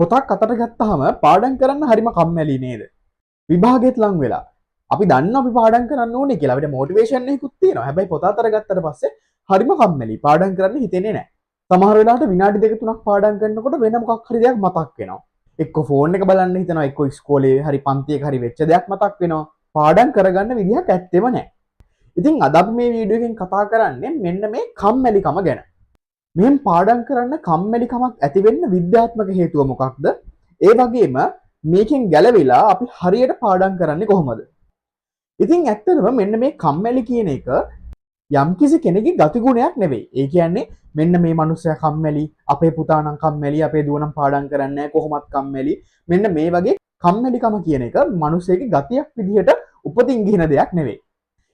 පොතක් අතට ගත්තාම පාඩම් කරන්න හරිම කම්මැලි නේද? විභාගෙත් ලං වෙලා. අපි දන්න අපි පාඩම් කරන්න ඕනේ කියලා. අපිට මොටිවේෂන් එකකුත් තියෙනවා. හැබැයි පොත අතට ගත්තට පස්සේ හරිම කම්මැලි. පාඩම් කරන්න හිතෙන්නේ නැහැ. සමහර වෙලාවට විනාඩි දෙක තුනක් පාඩම් කරනකොට වෙන මොකක් හරි දෙයක් මතක් වෙනවා. එක්ක ෆෝන් එක බලන්න හිතනවා, එක්ක ඉස්කෝලේ හරි පන්තියක හරි වෙච්ච දෙයක් මතක් වෙනවා. පාඩම් කරගන්න විදිහක් ඇත්තෙම නැහැ. ඉතින් අද අපි මේ වීඩියෝ එකෙන් කතා කරන්නේ මෙන්න මේ කම්මැලිකම ගැන. මෙහෙම පාඩම් කරන්න කම්මැලිකමක් ඇති වෙන්න විද්‍යාත්මක හේතුව මොකක්ද? ඒ වගේම මේකෙන් ගැලවිලා අපි හරියට පාඩම් කරන්නේ කොහොමද? ඉතින් ඇත්තටම මෙන්න මේ කම්මැලි කියන එක යම්කිසි කෙනෙකුගේ ගතිගුණයක් නෙවෙයි. ඒ කියන්නේ මෙන්න මේ මනුස්සයා කම්මැලි, අපේ පුතා නම් කම්මැලි, අපේ දුව නම් පාඩම් කරන්නේ නැහැ, කොහොමත් කම්මැලි. මෙන්න මේ වගේ කම්මැලිකම කියන එක මිනිස්සෙගේ ගතියක් විදිහට උපතින් ගිහින දෙයක් නෙවෙයි.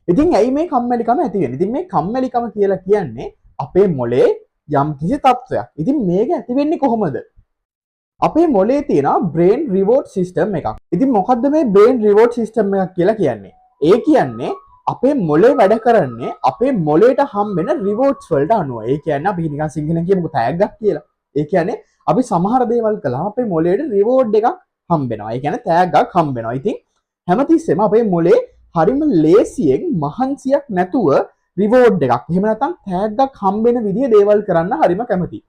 ඉතින් ඇයි මේ කම්මැලිකම ඇති වෙන්නේ? ඉතින් මේ කම්මැලිකම කියලා කියන්නේ අපේ මොලේ යම්කිසි තත්ත්වයක්. ඉතින් මේක ඇති වෙන්නේ කොහොමද? අපේ මොලේ තියෙන brain reward system එකක්. ඉතින් මොකද්ද මේ brain reward system එකක් කියලා කියන්නේ? ඒ කියන්නේ අපේ මොලේ වැඩ කරන්නේ අපේ මොලේට හම්බෙන rewards වලට අනුව. ඒ කියන්නේ අපි නිකන් සිංහලෙන් කියමුකෝ තෑග්ගක් කියලා. ඒ කියන්නේ අපි සමහර දේවල් කළාම අපේ මොලේට reward එකක් හම්බෙනවා. ඒ කියන්නේ තෑග්ගක් හම්බෙනවා. ඉතින් හැමතිස්සෙම අපේ මොලේ හරිම ලේසියෙන් මහන්සියක් නැතුව රිවෝඩ් එකක් එහෙම නැත්නම් තෑග්ගක් හම්බෙන විදිය දේවල් කරන්න හරිම කැමතියි.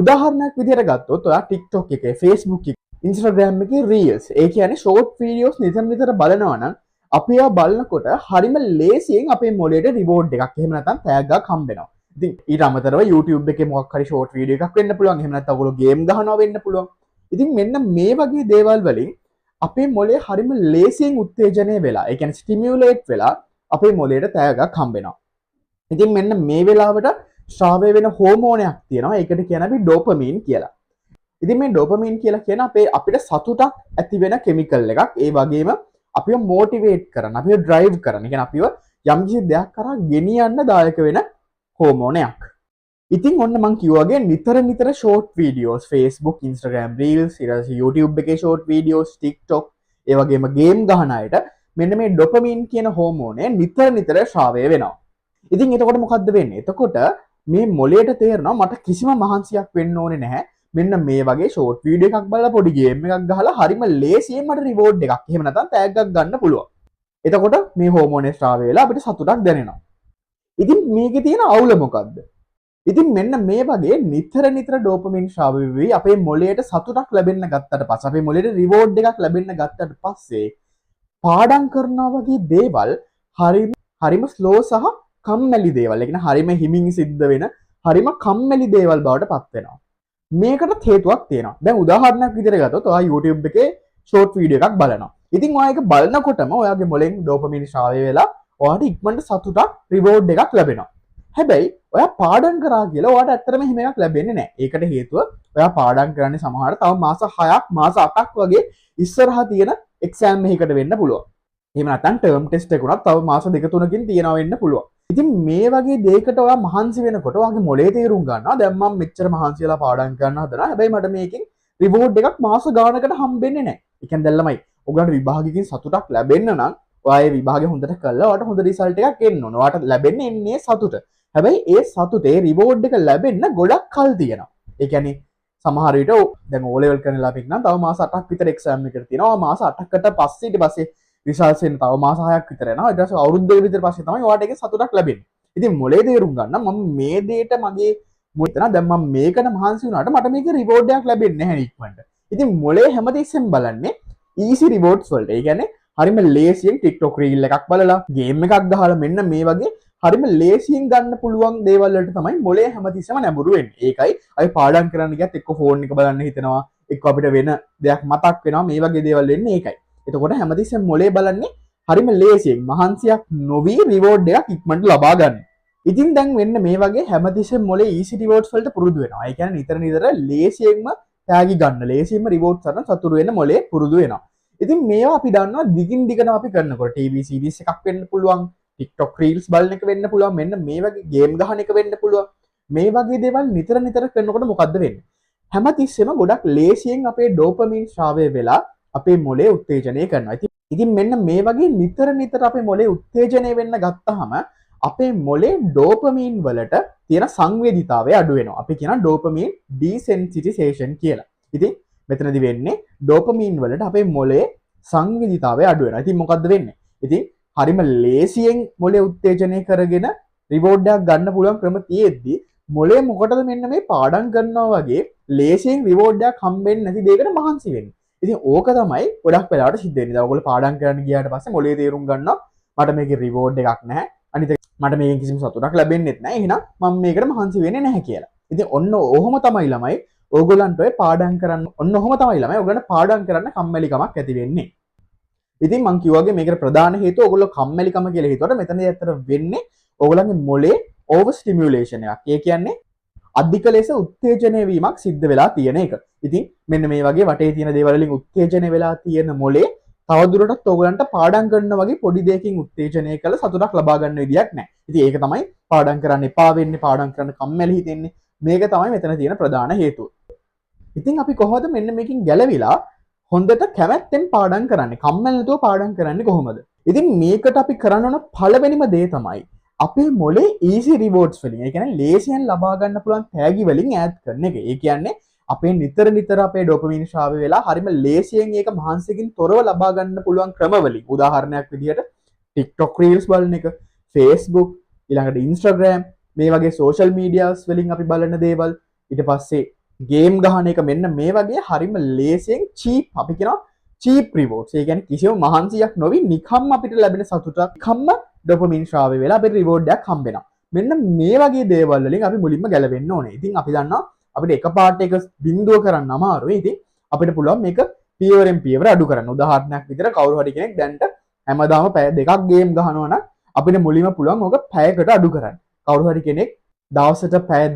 උදාහරණයක් විදියට ගත්තොත් ඔයා TikTok එකේ, Facebook එකේ, Instagram එකේ Reels, ඒ කියන්නේ short videos නිතර බලනවා නම් අපි ඒවා බලනකොට හරිම ලේසියෙන් අපේ මොලේට රිවෝඩ් එකක් එහෙම නැත්නම් තෑග්ගක් හම්බෙනවා. ඉතින් ඊට අමතරව YouTube එකේ මොකක් හරි short video එකක් වෙන්න පුළුවන්. එහෙම නැත්නම් ඔයගොල්ලෝ game ගහනවා වෙන්න පුළුවන්. ඉතින් මෙන්න මේ වගේ දේවල් වලින් අපේ මොලේ හරිම ලේසියෙන් උත්තේජනය වෙලා, ඒ කියන්නේ ස්ටිමියුලේට් වෙලා අපේ මොලේට තෑග්ගක් හම්බෙනවා. ඉතින් මෙන්න මේ වෙලාවට ශ්‍රාවය වෙන හෝමෝනයක් තියෙනවා. ඒකට කියන අපි ඩෝපමීන් කියලා. ඉතින් මේ ඩෝපමීන් කියලා කියන අපිට සතුටක් ඇති වෙන කෙමිකල් එකක්. ඒ වගේම අපිව මොටිවේට් කරන, අපිව ඩ්‍රයිව් කරන, කියන්නේ අපිව යම්කිසි දෙයක් කරා ගෙනියන්න දායක වෙන හෝමෝනයක්. ඉතින් ඔන්න මං කිව්වාගේ නිතර short videos, Facebook, Instagram Reels, ඊළඟට YouTube එකේ ෂෝට් වීඩියෝස්, TikTok, ඒ වගේම ගේම් ගහන අයට මෙන්න මේ ඩොපමීන් කියන හෝමෝනය නිතර ශ්‍රාවය වෙනවා. ඉතින් එතකොට මොකද්ද වෙන්නේ? එතකොට මේ මොලේට තේරෙනවා මට කිසිම මහන්සියක් වෙන්න ඕනේ නැහැ. මෙන්න මේ වගේ ෂෝට් වීඩියෝ එකක් බලලා පොඩි ගේම් එකක් ගහලා හරිම ලේසියෙන් මට රිවෝඩ් එකක් එහෙම නැත්නම් තෑග්ගක් ගන්න පුළුවන්. එතකොට මේ හෝමෝනේ ශ්‍රාවය වෙලා අපිට සතුටක් දැනෙනවා. ඉතින් මේකේ තියෙන අවුල මොකද්ද? ඉතින් මෙන්න මේ වගේ නිතර ඩෝපමින් ශ්‍රාවය වෙවි අපේ මොලේට සතුටක් ලැබෙන්න ගත්තට පස්සේ, අපේ මොලේට රිවෝඩ් එකක් ලැබෙන්න ගත්තට පස්සේ පාඩම් කරනවා වගේ දේවල් හරිම ස්ලෝ සහ කම්මැලි දේවල්. ඒ කියන්නේ හරිම හිමින් සිද්ධ වෙන හරිම කම්මැලි දේවල් බවට පත් වෙනවා. මේකට හේතුවක් තියෙනවා. දැන් උදාහරණයක් විදිහට ගත්තොත් ඔයා YouTube එකේ ෂෝට් වීඩියෝ එකක් බලනවා. ඉතින් ඔයා ඒක බලනකොටම ඔයාගේ මොලෙන් ඩෝපමින් ශ්‍රාවය වෙලා ඔයාට ඉක්මනට සතුටක්, රිවෝඩ් එකක් ලැබෙනවා. හැබැයි ඔයා පාඩම් කරා කියලා ඔයාට ඇත්තටම එහෙම එකක් ලැබෙන්නේ නැහැ. ඒකට හේතුව ඔයා පාඩම් කරන්නේ සමහර තව මාස 6ක්, මාස 8ක් වගේ ඉස්සරහා තියෙන එක්සෑම් එකකට වෙන්න පුළුවන්. එහෙම නැත්නම් ටර්ම් ටෙස්ට් එකකුණත් තව මාස 2-3කින් තියනවා වෙන්න පුළුවන්. ඉතින් මේ වගේ දෙයකට ඔයා මහන්සි වෙනකොට ඔයාගේ මොලේ තේරුම් ගන්නවා දැන් මම මෙච්චර මහන්සි වෙලා පාඩම් කරන්න හදනවා. හැබැයි මට මේකෙන් රිවෝඩ් එකක් මාස ගානකට හම්බෙන්නේ නැහැ. ඒ කියන්නේ දැන් ළමයි ඔයගලන්ට විභාගයකින් සතුටක් ලැබෙන්න නම් ඔයා ඒ විභාගය හොඳට කළා ඔයාට හොඳ රිසල්ට් එකක් එන්න ඕන. ඔයාට ලැබෙන්නේ එන්නේ සතුට. හැබැයි ඒ සතුටේ රිවෝඩ් එක ලැබෙන්න ගොඩක් කල් තියෙනවා. ඒ කියන්නේ සමහර විට දැන් O level කරන ලාපෙක් නම් තව මාස 8ක් විතර එක්සෑම් එකකට තියෙනවා. මාස 8කට පස්සේ ඊට පස්සේ රිසල්ට්ස් එන්න තව මාස 6ක් විතර යනවා. ඊට පස්සේ අවුරුද්දක විතර පස්සේ තමයි ඔයාට ඒකේ සතුටක් ලැබෙන්නේ. ඉතින් මොලේ තේරුම් ගන්න මම මේ දෙයට මගේ මොකද දැන් මම මේකට මහන්සි වුණාට මට මේක රිවෝඩ් එකක් ලැබෙන්නේ නැහැ ඉක්මනට. ඉතින් මොලේ හැමතිස්සෙම බලන්නේ ඊසි රිවෝඩ්ස් වලට. ඒ කියන්නේ හරිම ලේසියෙන් TikTok reel එකක් බලලා, ගේම් එකක් ගහලා මෙන්න මේ වගේ හරිම ලේසියෙන් ගන්න පුළුවන් දේවල් වලට තමයි මොලේ හැමතිස්සෙම නැඹුරු වෙන්නේ. ඒකයි අපි පාඩම් කරන්න ගියත් එක්ක ෆෝන් එක බලන්න හිතෙනවා, එක්ක අපිට වෙන දෙයක් මතක් වෙනවා. මේ වගේ දේවල් වෙන්නේ ඒකයි. එතකොට හැමතිස්සෙම මොලේ බලන්නේ හරිම ලේසියෙන් මහන්සියක් නොවි රිවෝඩ් එකක් ඉක්මනට ලබා ගන්න. ඉතින් දැන් වෙන්න මේ වගේ හැමතිස්සෙම මොලේ ඊසි රිවෝඩ්ස් වලට පුරුදු වෙනවා. ඒ කියන්නේ නිතර ලේසියෙන්ම ටැගි ගන්න, ලේසියෙන්ම රිවෝඩ්ස් ගන්න සතුරු වෙන්න මොලේ පුරුදු වෙනවා. ඉතින් මේවා අපි දන්නවා දිගින් දිගටම අපි කරනකොට TV series එකක් වෙන්න පුළුවන්, TikTok reels බලන එක වෙන්න පුළුවන්, මෙන්න මේ වගේ ගේම් ගහන එක වෙන්න පුළුවන්. මේ වගේ දේවල් නිතර කරනකොට මොකද්ද වෙන්නේ? හැමතිස්සෙම ගොඩක් ලේසියෙන් අපේ ඩෝපමින් ශ්‍රාවය වෙලා අපේ මොලේ උත්තේජනය කරනවා. ඉතින් මෙන්න මේ වගේ නිතර අපේ මොලේ උත්තේජනය වෙන්න ගත්තාම අපේ මොලේ ඩෝපමීන් වලට තියෙන සංවේදීතාවය අඩු වෙනවා. අපි කියන ඩෝපමීන් ඩිසෙන්සිටිසේෂන් කියලා. ඉතින් මෙතනදි වෙන්නේ ඩෝපමීන් වලට අපේ මොලේ සංවේදීතාවය අඩු වෙනවා. ඉතින් මොකද්ද වෙන්නේ? ඉතින් හරිම ලේසියෙන් මොලේ උත්තේජනය කරගෙන රිවෝඩ් එකක් ගන්න පුළුවන් ක්‍රම තියෙද්දි මොලේ මොකටද මෙන්න මේ පාඩම් කරනවා වගේ ලේසියෙන් රිවෝඩ් එකක් හම්බෙන්නේ නැති දෙයකට මහන්සි වෙන්නේ. ඉතින් ඕක තමයි ගොඩක් වෙලාවට සිද්ධ වෙන්නේ. දැන් ඔයගොල්ලෝ පාඩම් කරන්න ගියාට පස්සේ මොලේ තේරුම් ගන්නවා මට මේකේ රිවෝඩ් එකක් නැහැ. අනිත් මට මේකෙන් කිසිම සතුටක් ලැබෙන්නේ නැහැ. එහෙනම් මම මේකට මහන්සි වෙන්නේ නැහැ කියලා. ඉතින් ඔන්න ඔහොම තමයි ළමයි ඕගොල්ලන්ට ඔය පාඩම් කරන්න ඔන්න ඔහොම තමයි ළමයි ඔයගොල්ලන්ට පාඩම් කරන්න කම්මැලිකමක් ඇති වෙන්නේ. ඉතින් මං කිව්වාගේ මේකට ප්‍රධාන හේතුව ඔයගොල්ලෝ කම්මැලිකම කියලා හිතුවට මෙතනදී ඇත්තට වෙන්නේ ඔයගොල්ලන්ගේ මොලේ ඕවර් ස්ටිමියුලේෂන් එකක්. ඒ කියන්නේ අධික ලෙස උත්තේජනය වීමක් සිද්ධ වෙලා තියෙන එක. ඉතින් මෙන්න මේ වගේ වටේ තියෙන දේවල් වලින් උත්තේජනය වෙලා තියෙන මොලේ තවදුරටත් ඔයගොල්ලන්ට පාඩම් කරන වගේ පොඩි දෙයකින් උත්තේජනය කළ සතුටක් ලබා ගන්න විදියක් නැහැ. ඉතින් ඒක තමයි පාඩම් කරන්න එපා වෙන්නේ, පාඩම් කරන්න කම්මැලි හිතෙන්නේ. මේක තමයි මෙතන තියෙන ප්‍රධාන හේතුව. ඉතින් අපි කොහොමද මෙන්න මේකෙන් ගැලවිලා හොඳට කැමැත්තෙන් පාඩම් කරන්නේ? කම්මැලි නැතුව පාඩම් කරන්නේ කොහොමද? ඉතින් මේකට අපි කරන්න ඕන පළවෙනිම දේ තමයි අපේ මොලේ easy rewards වලින්, ඒ කියන්නේ ලේසියෙන් ලබා ගන්න පුළුවන් තෑගි වලින් ඈත් කරන එක. ඒ කියන්නේ අපේ නිතර අපේ ඩොපමින් ශ්‍රාවය වෙලා හරිම ලේසියෙන් ඒක මහන්සියකින් තොරව ලබා ගන්න පුළුවන් ක්‍රම වලින්. උදාහරණයක් විදිහට TikTok reels බලන එක, Facebook, ඊළඟට Instagram, මේ වගේ social medias වලින් අපි බලන දේවල්, ඊට පස්සේ ගේම් ගහන එක, මෙන්න මේ වගේ හරිම ලේසියෙන් cheap, අපි කියනවා cheap rewards. ඒ කියන්නේ කිසිම මහන්සියක් නොවි නිකම්ම අපිට ලැබෙන සතුටක්, නිකම්ම ඩොපමින් ශ්‍රාවය වෙලා අපිට රිවෝඩ් එකක් හම්බ වෙනවා. මෙන්න මේ වගේ දේවල් වලින් අපි මුලින්ම ගැලවෙන්න ඕනේ. ඉතින් අපි දන්නවා අපිට එකපාරට එක බිඳුව කරන්න අමාරුයි. ඉතින් අපිට පුළුවන් මේක පියවරෙන් පියවර අඩු කරන්න. උදාහරණයක් විදිහට කවුරු හරි කෙනෙක් දැන්ට හැමදාම පැය දෙකක් ගේම් ගහනවා නම් අපිට මුලින්ම පුළුවන් ඕක පැයකට අඩු කරන්න. කවුරු හරි කෙනෙක් දවසට පැය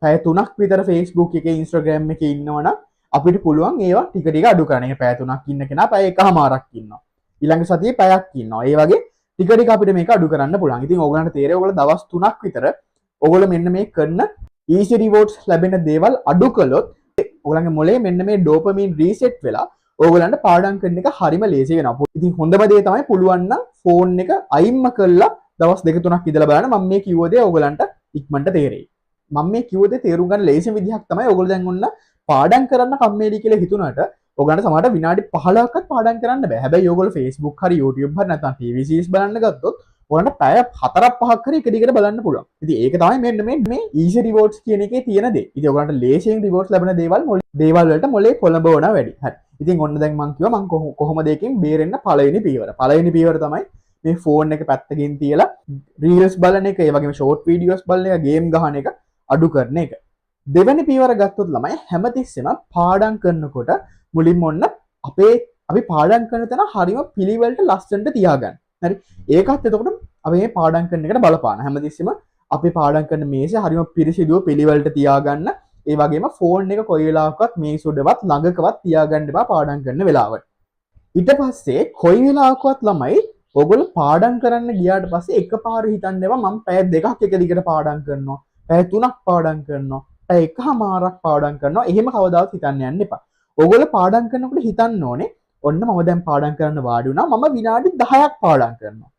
3ක් විතර Facebook එකේ Instagram එකේ ඉන්නවා නම් අපිට පුළුවන් ඒවා ටික ටික අඩු කරන්න. ඒ පැය 3ක් ඉන්න කෙනා පැය එකමාරක් ඉන්නවා. ඊළඟ සතියේ පැයක් ඉන්නවා. ඒ වගේ ටික ටික අපිට මේක අඩු කරන්න පුළුවන්. ඉතින් ඕගලන්ට තේරෙයි ඕගොල්ලෝ දවස් 3ක් විතර ඕගොල්ලෝ මෙන්න මේ කරන easy rewards ලැබෙන දේවල් අඩු කළොත් ඕගලන්ගේ මොලේ මෙන්න මේ ඩෝපමින් රීසෙට් වෙලා ඕගලන්ට පාඩම් කරන එක හරිම ලේසි වෙනවා. ඉතින් හොඳම දේ තමයි පුළුවන් නම් ෆෝන් එක අයින්ම කරලා දවස් 2-3ක් ඉඳලා බලන්න. මම මේ කිව්ව දේ ඕගලන්ට ඉක්මනට තේරෙයි. මම මේ කිව්ව දේ තේරුම් ගන්න ලේසි විදිහක් තමයි ඕගොල්ලෝ දැන් ඔන්න පාඩම් කරන්න කම්මැලි කියලා හිතුණාට ඔයගලන්ට සමහරට විනාඩි 15ක්වත් පාඩම් කරන්න බෑ. හැබැයි ඔයගොල්ලෝ Facebook හරි YouTube හරි නැත්නම් TV series බලන්න ගත්තොත් ඔයාලට පැය 4-5ක් හරි එක දිගට බලන්න පුළුවන්. ඉතින් ඒක තමයි මෙන්න මේ easy rewards කියන එකේ තියෙන දේ. ඉතින් ඔයගලන්ට ලේසියෙන් rewards ලැබෙන දේවල් වලට මොලේ පොළඹවන වැඩි. හරි. ඉතින් ඔන්න දැන් මම කිව්වා මම කොහොමද ඒකෙන් බේරෙන්න පළවෙනි පියවර. පළවෙනි පියවර තමයි මේ ෆෝන් එක පැත්තකින් තියලා reels බලන එක, ඒ වගේම short videos බලන එක, game ගහන එක අඩු කරන එක. දෙවෙනි පියවර ගත්තොත් ළමයි හැමතිස්සෙම පාඩම් කරනකොට මුලින්ම ඔන්න අපි පාඩම් කරන තැන හරිම පිළිවෙලට ලස්සනට තියාගන්න. හරි. ඒකත් එතකොට අපි මේ පාඩම් කරන එකට බලපාන. හැමතිස්සෙම අපි පාඩම් කරන මේසෙ හරිම පිරිසිදුව පිළිවෙලට තියාගන්න. ඒ වගේම ෆෝන් එක කොයි වෙලාවකවත් මේස උඩවත් ළඟකවත් තියාගන්න එපා පාඩම් කරන වෙලාවට. ඊට පස්සේ කොයි වෙලාවකවත් ළමයි ඔයගොල්ලෝ පාඩම් කරන්න ගියාට පස්සේ එකපාර හිතන්න එපා මම පැය 2ක් එක දිගට පාඩම් කරනවා. පැය 3ක් පාඩම් කරනවා. පැය එකමාරක් පාඩම් කරනවා. එහෙම කවදාවත් හිතන්න යන්න එපා. ඔයගොල්ලෝ පාඩම් කරනකොට හිතන්න ඕනේ ඔන්න මම දැන් පාඩම් කරන්න වාඩි වුණා. මම විනාඩි 10ක් පාඩම් කරනවා.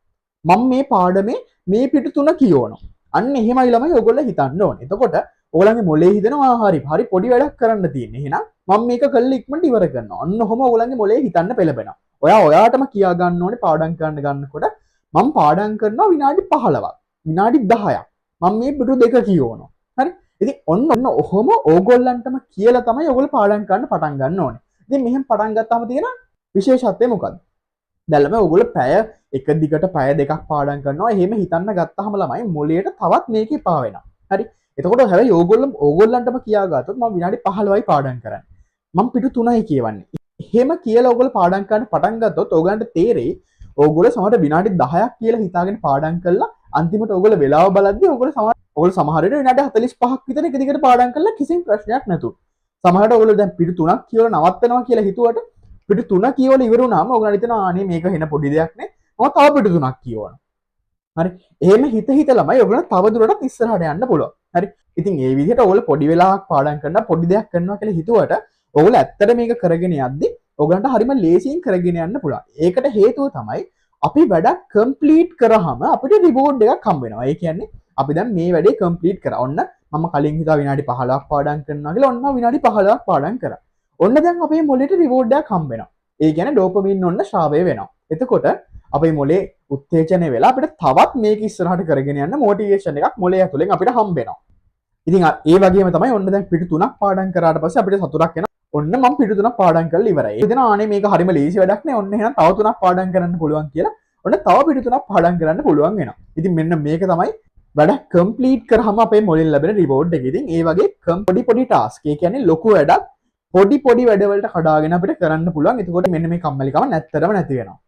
මම මේ පාඩමේ මේ පිටු 3 කියවනවා. අන්න එහෙමයි ළමයි ඔයගොල්ලෝ හිතන්න ඕනේ. එතකොට ඔයගොල්ලන්ගේ මොලේ හිතනවා හරි පොඩි වැඩක් කරන්න තියෙන්නේ. එහෙනම් මම මේක කළා ඉක්මනට ඉවර කරනවා. අන්න ඔහොම ඔයගොල්ලන්ගේ මොලේ හිතන්න පෙළඹෙනවා. ඔයාටම කියා ගන්න ඕනේ පාඩම් කරන්න ගන්නකොට මම පාඩම් කරනවා විනාඩි 15ක්. විනාඩි 10ක්. මම මේ පිටු 2 කියවනවා. හරි? ඉතින් ඔන්න ඔහොම ඕගොල්ලන්ටම කියලා තමයි ඔයගොල්ලෝ පාඩම් කරන්න පටන් ගන්න ඕනේ. ඉතින් මෙහෙම පටන් ගත්තාම තියෙන විශේෂත්වය මොකද්ද? දැන් ළමයි ඔයගොල්ලෝ පැය එක දිගට පැය දෙකක් පාඩම් කරනවා. එහෙම හිතන්න ගත්තාම ළමයි මොලේට තවත් මේකේ පා වෙනවා. හරි? එතකොට හැබැයි ඕගොල්ලන්ටම කියා ගත්තොත් මම විනාඩි 15යි පාඩම් කරන්නේ. මම පිටු 3යි කියවන්නේ. එහෙම කියලා ඔයගොල්ලෝ පාඩම් කරන්න පටන් ගත්තොත් ඔයගලන්ට තේරෙයි ඕගොල්ලෝ සමහරට විනාඩි 10ක් කියලා හිතාගෙන පාඩම් කළා අන්තිමට ඔයගොල්ලෝ වෙලාව බලද්දී ඔයගොල්ලෝ සමහර විට විනාඩි 45ක් විතර එක දිගට පාඩම් කළා කිසිම ප්‍රශ්නයක් නැතුව. සමහරට ඔයගොල්ලෝ දැන් පිටු 3ක් කියවලා නවත්තනවා කියලා හිතුවට පිටු 3 කියවලා ඉවර වුණාම ඔයගොල්ලෝ හිතනවා අනේ මේක වෙන පොඩි දෙයක් නේ. මම තව පිටු 3ක් කියවනවා. හරි. එහෙම හිත ළමයි ඔයගොල්ලෝ තව දුරටත් ඉස්සරහට යන්න පුළුවන්. හරි. ඉතින් ඒ විදිහට ඔයගොල්ලෝ පොඩි වෙලාවක් පාඩම් කරනවා පොඩි දෙයක් කරනවා කියලා හිතුවට ඔයගොල්ලෝ ඇත්තට මේක කරගෙන යද්දි ඔයගලන්ට හරිම ලේසියෙන් කරගෙන යන්න පුළුවන්. ඒකට හේතුව තමයි අපි වැඩක් කම්ප්ලීට් කරාම අපිට රිවෝඩ් එකක් හම්බ වෙනවා. ඒ කියන්නේ අපි දැන් මේ වැඩේ කම්ප්ලීට් කරා. ඔන්න මම කලින් හිතා විනාඩි 15ක් පාඩම් කරනවා කියලා ඔන්න විනාඩි 15ක් පාඩම් කරා. ඔන්න දැන් අපේ මොලේට රිවෝඩ් එකක් හම්බ වෙනවා. ඒ කියන්නේ ඩෝපමින් ඔන්න ශ්‍රාවය වෙනවා. එතකොට අපේ මොලේ උත්තේජනය වෙලා අපිට තවත් මේක ඉස්සරහට කරගෙන යන්න මොටිවේෂන් එකක් මොලේ ඇතුලෙන් අපිට හම්බ වෙනවා. ඉතින් ඒ වගේම තමයි ඔන්න දැන් පිටු 3ක් පාඩම් කරාට පස්සේ අපිට සතුටක් එනවා. ඔන්න මම පිටු 3ක් පාඩම් කරලා ඉවරයි. ඒ දෙන ආනේ මේක හරිම ලේසි වැඩක් නේ. ඔන්න එහෙනම් තව 3ක් පාඩම් කරන්න පුළුවන් කියලා. ඔන්න තව පිටු 3ක් පාඩම් කරන්න පුළුවන් වෙනවා. ඉතින් මෙන්න මේක තමයි වැඩක් කම්ප්ලීට් කරාම අපේ මොලෙන් ලැබෙන රිවෝඩ් එක. ඉතින් ඒ වගේ පොඩි ටාස්ක්. ඒ කියන්නේ ලොකු වැඩක් පොඩි වැඩවලට කඩාගෙන අපිට කරන්න පුළුවන්. එතකොට මෙන්න මේ කම්මැලිකම නැත්තරම නැති වෙනවා.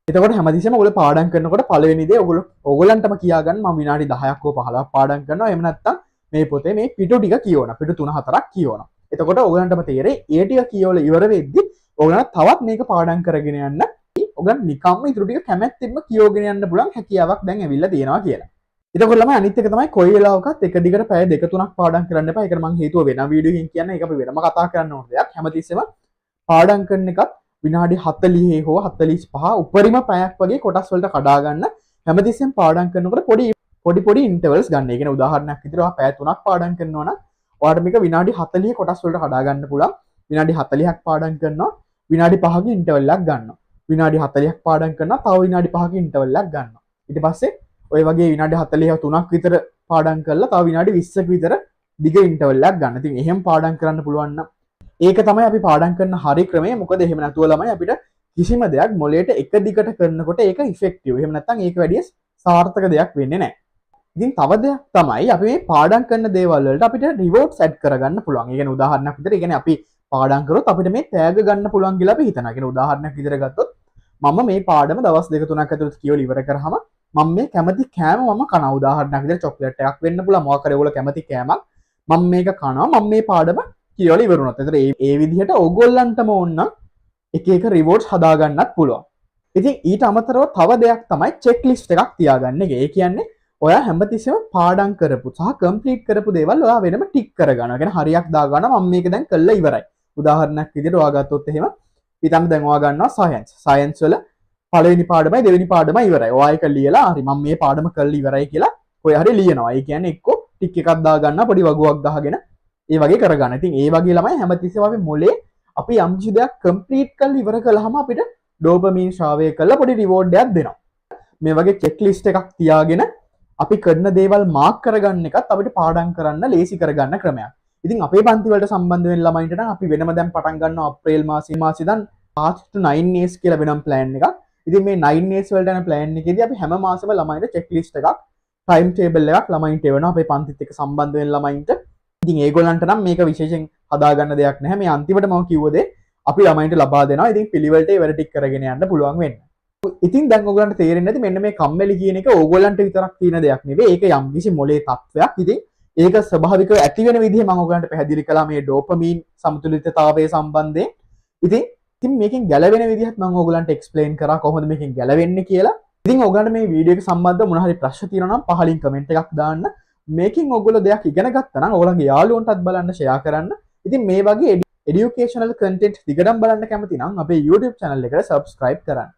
එතකොට හැමතිස්සෙම ඔයගොල්ලෝ පාඩම් කරනකොට පළවෙනි දේ ඔයගොල්ලන්ටම කියාගන්න මම විනාඩි 10ක් හෝ 15ක් පාඩම් කරනවා. එහෙම නැත්නම් මේ පොතේ මේ පිටු ටික කියවනවා. පිටු 3-4ක් කියවනවා. එතකොට ඔයගොල්ලන්ටම තේරෙයි ඒ ටික කියවලා ඉවර වෙද්දි ඔයගොල්ලන්ට තවත් මේක පාඩම් කරගෙන යන්න ඔයගොල්ලන් නිකම්ම ඉතුරු ටික කැමැත්තෙන්ම කියවගෙන යන්න පුළුවන් හැකියාවක් දැන් ඇවිල්ලා තියෙනවා කියලා. එතකොට ළමයි අනිත් එක තමයි කොයි වෙලාවකත් එක දිගට පැය 2-3ක් පාඩම් කරන්න එපා. ඒකට මම හේතුව වෙන වීඩියෝ එකකින් කියන්නේ ඒක අපි වෙනම කතා කරන්න ඕන දෙයක්. හැමතිස්සෙම පාඩම් කරන එකත් විනාඩි 40 හෝ 45 උපරිම පැයක් වගේ කොටස් වලට කඩා ගන්න. හැමතිස්සෙම පාඩම් කරනකොට පොඩි ඉන්ටර්වල්ස් ගන්න. ඒ කියන්නේ උදාහරණයක් විදිහට ඔයා පැය 3ක් පාඩම් කරනවා නම් ඔයාලට මේක විනාඩි 40 කොටස් වලට කඩා ගන්න පුළුවන්. විනාඩි 40ක් පාඩම් කරනවා විනාඩි 5ක ඉන්ටර්වල් එකක් ගන්නවා. විනාඩි 40ක් පාඩම් කරනවා තව විනාඩි 5ක ඉන්ටර්වල් එකක් ගන්නවා. ඊට පස්සේ ඔය වගේ විනාඩි 43ක් විතර පාඩම් කරලා තව විනාඩි 20ක විතර දිග ඉන්ටර්වල් එකක් ගන්න. ඉතින් එහෙම පාඩම් කරන්න පුළුවන් නම් ඒක තමයි අපි පාඩම් කරන හරි ක්‍රමය. මොකද එහෙම නැතුව ළමයි අපිට කිසිම දෙයක් මොලේට එක දිගට කරනකොට ඒක ඉෆෙක්ටිව්. එහෙම නැත්නම් ඒක වැඩි සාර්ථක දෙයක් වෙන්නේ නැහැ. ඉතින් තව දෙයක් තමයි අපි මේ පාඩම් කරන දේවල් වලට අපිට රිවෝඩ්ස් ඇඩ් කරගන්න පුළුවන්. ඒ කියන්නේ උදාහරණයක් විදිහට ඒ කියන්නේ අපි පාඩම් කරොත් අපිට මේ ටැග් ගන්න පුළුවන් කියලා අපි හිතනවා. ඒ කියන්නේ උදාහරණයක් විදිහට ගත්තොත් මම මේ පාඩම දවස් 2-3ක් ඇතුළත කියවලා ඉවර කරාම මම මේ කැමති කෑම මම කනවා. උදාහරණයක් විදිහට චොක්ලට් එකක් වෙන්න පුළුවන්. මොකක් හරි ඔයගොල්ලෝ කැමති කෑමක් මම මේක කනවා. මම මේ පාඩම කියවලා ඉවර වුණා. ඒතර ඒ විදිහට ඕගොල්ලන්ටම ඕන එක එක රිවෝඩ්ස් හදා ගන්නත් පුළුවන්. ඉතින් ඊට අමතරව තව දෙයක් තමයි චෙක් ලිස්ට් එකක් තියාගන්න එක. ඒ කියන්නේ ඔයා හැමතිස්සෙම පාඩම් කරපු සහ කම්ප්ලීට් කරපු දේවල් ඔයා වෙනම ටික් කරගන්නවා. කියන්නේ හරියක් දාගන්න මම මේක දැන් කළා ඉවරයි. උදාහරණයක් විදිහට ඔයා ගත්තොත් එහෙම ඊටම දැන් ඔයා ගන්නවා සයන්ස් වල පළවෙනි පාඩමයි දෙවෙනි පාඩමයි ඉවරයි. ඔයා එක ලියලා හරි මම මේ පාඩම කළා ඉවරයි කියලා ඔය හරි ලියනවා. ඒ කියන්නේ එක්ක ටික් එකක් දාගන්න පොඩි වගුවක් දාගෙන ඒ වගේ කරගන්න. ඉතින් ඒ වගේ ළමයි හැමතිස්සෙම අපි මොලේ අපි යම් කිසි දෙයක් කම්ප්ලීට් කරලා ඉවර කළාම අපිට ඩෝපමින් ශ්‍රාවය කරලා පොඩි රිවෝඩ් එකක් දෙනවා. මේ වගේ චෙක් ලිස්ට් එකක් තියාගෙන අපි කරන දේවල් මාක් කරගන්න එකත් අපිට පාඩම් කරන්න ලේසි කරගන්න ක්‍රමයක්. ඉතින් අපේ පන්ති වලට සම්බන්ධ වෙන ළමයින්ට නම් අපි වෙනම දැන් පටන් ගන්නවා අප්‍රේල් මාසේ ඉඳන් Path to 9 years කියලා වෙනම plan එකක්. ඉතින් මේ 9 years වලට යන plan එකේදී අපි හැම මාසෙම ළමයින්ට චෙක් ලිස්ට් එකක් ටයිම් ටේබල් එකක් ළමයින්ට එවනවා අපේ පන්තිත් එක්ක සම්බන්ධ වෙන ළමයින්ට. ඉතින් ඒගොල්ලන්ට නම් මේක විශේෂයෙන් හදාගන්න දෙයක් නැහැ. මේ අන්තිමට මම කිව්ව දේ අපි ළමයින්ට ලබා දෙනවා. ඉතින් පිළිවෙලට ඒවට ටික කරගෙන යන්න පුළුවන් වෙන්න. ඉතින් දැන් ඔයගොල්ලන්ට තේරෙන්නේ නැති මෙන්න මේ කම්මැලි කියන එක ඕගොල්ලන්ට විතරක් තියෙන දෙයක් නෙවෙයි. ඒක යම්කිසි මොලේ තත්වයක්. ඉතින් ඒක ස්වභාවිකව ඇති වෙන විදිහ මම ඔයගොල්ලන්ට පැහැදිලි කළා මේ ඩෝපමින් සමතුලිතතාවයේ සම්බන්ධයෙන්. ඉතින් මේකෙන් ගැලවෙන විදිහත් මම ඔයගොල්ලන්ට එක්ස්ප්ලেইন කරා කොහොමද මේකෙන් ගැලවෙන්නේ කියලා. ඉතින් ඔයගොල්ලන්ට මේ වීඩියෝ එක සම්බන්ධව මොන හරි ප්‍රශ්න තියෙනවා නම් පහලින් කමෙන්ට් එකක් දාන්න. මේකෙන් ඔයගොල්ලෝ දෙයක් ඉගෙන ගත්තා නම් ඔයගොල්ලන්ගේ යාළුවන්ටත් බලන්න ෂෙයා කරන්න. ඉතින් මේ වගේ educational content දිගටම බලන්න කැමති නම් අපේ YouTube channel එකට subscribe කරන්න.